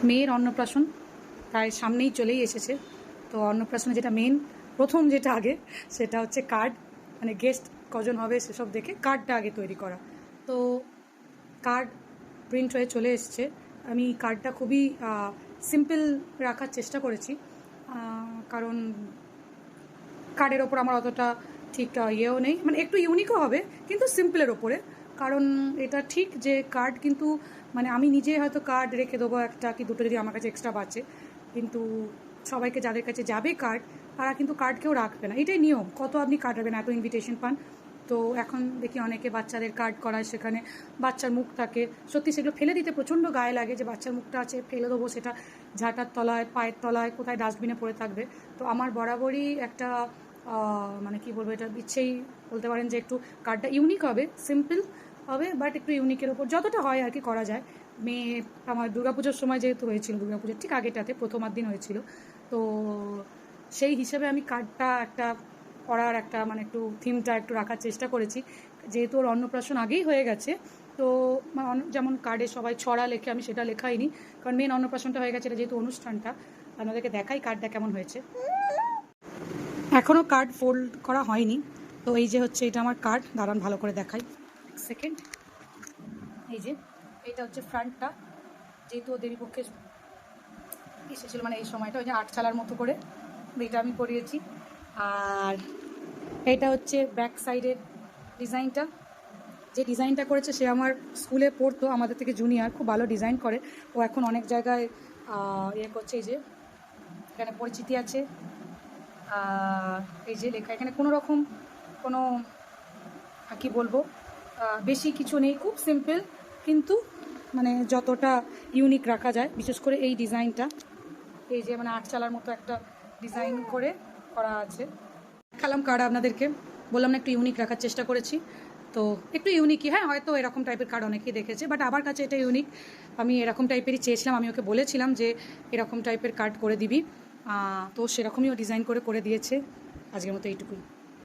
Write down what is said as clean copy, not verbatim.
মেয়ের অন্নপ্রাশন প্রায় সামনেই চলেই এসেছে। তো অন্নপ্রাশনে যেটা মেন প্রথম যেটা আগে সেটা হচ্ছে কার্ড, মানে গেস্ট কজন হবে সেসব দেখে কার্ডটা আগে তৈরি করা। তো কার্ড প্রিন্ট হয়ে চলে এসছে। আমি কার্ডটা খুবই সিম্পল রাখার চেষ্টা করেছি, কারণ কার্ডের ওপর আমার অতটা ঠিক ইয়েও নেই, মানে একটু ইউনিকও হবে কিন্তু সিম্পলের ওপরে। কারণ এটা ঠিক যে কার্ড কিন্তু মানে আমি নিজে হয়তো কার্ড রেখে দেবো একটা কি দুটো যদি আমার কাছে এক্সট্রা বাঁচে, কিন্তু সবাইকে যাদের কাছে যাবে কার্ড তারা কিন্তু কার্ড কেউ রাখবে না, এটাই নিয়ম। কত আপনি কার্ড রাখবেন, এত ইনভিটেশন পান। তো এখন দেখি অনেকে বাচ্চাদের কার্ড করায়, সেখানে বাচ্চার মুখ থাকে, সত্যি সেগুলো ফেলে দিতে প্রচণ্ড গায়ে লাগে যে বাচ্চার মুখটা আছে ফেলে দেবো, সেটা ঝাঁটার তলায় পায়ের তলায় কোথায় ডাস্টবিনে পড়ে থাকবে। তো আমার বরাবরই একটা মানে কি বলবো, এটা ইচ্ছেই বলতে পারেন যে একটু কার্ডটা ইউনিক হবে, সিম্পল হবে, বাট একটু ইউনিকের ওপর যতটা হয় আর কি করা যায়। মেয়ে আমার দুর্গাপুজোর সময় যেহেতু হয়েছিল, দুর্গাপুজোর ঠিক আগেটাতে প্রথমার দিন হয়েছিল, তো সেই হিসেবে আমি কার্ডটা একটা করার একটা মানে একটু থিমটা একটু রাখার চেষ্টা করেছি। যেহেতু ওর অন্নপ্রাশন আগেই হয়ে গেছে, তো যেমন কার্ডে সবাই ছড়া লেখে, আমি সেটা লেখাইনি, কারণ মেন অন্নপ্রাশনটা হয়ে গেছে, এটা যেহেতু অনুষ্ঠানটা আপনাদেরকে দেখাই কার্ডটা কেমন হয়েছে। এখনও কার্ড ফোল্ড করা হয়নি। তো এই যে হচ্ছে এটা আমার কার্ড, দাঁড়ান ভালো করে দেখাই সেকেন্ড। এই যে এটা হচ্ছে ফ্রন্টটা, যেহেতু দেবীপক্ষে এসেছিলো মানে এই সময়টা ওই যে আটচালার মতো করে এটা আমি করিয়েছি। আর এটা হচ্ছে ব্যাক সাইডের ডিজাইনটা। যে ডিজাইনটা করেছে সে আমার স্কুলে পড়তো, আমাদের থেকে জুনিয়র, খুব ভালো ডিজাইন করে। ও এখন অনেক জায়গায় ইয়ে করছে, এই যে এখানে পরিচিতি আছে। এই যে লেখা, এখানে কোনো রকম কোনো কী বলবো বেশি কিছু নেই, খুব সিম্পল, কিন্তু মানে যতটা ইউনিক রাখা যায়, বিশেষ করে এই ডিজাইনটা, এই যে মানে আটচালার মতো একটা ডিজাইন করে করা আছে। দেখালাম কার্ড আপনাদেরকে, বললাম না একটু ইউনিক রাখার চেষ্টা করেছি। তো একটু ইউনিকই, হ্যাঁ হয়তো এরকম টাইপের কার্ড অনেকেই দেখেছে, বাট আমার কাছে এটা ইউনিক। আমি এরকম টাইপেরই চেয়েছিলাম, আমি ওকে বলেছিলাম যে এরকম টাইপের কার্ড করে দিবি, তো সেরকমই ও ডিজাইন করে দিয়েছে। আজকের মতো এইটুকুই।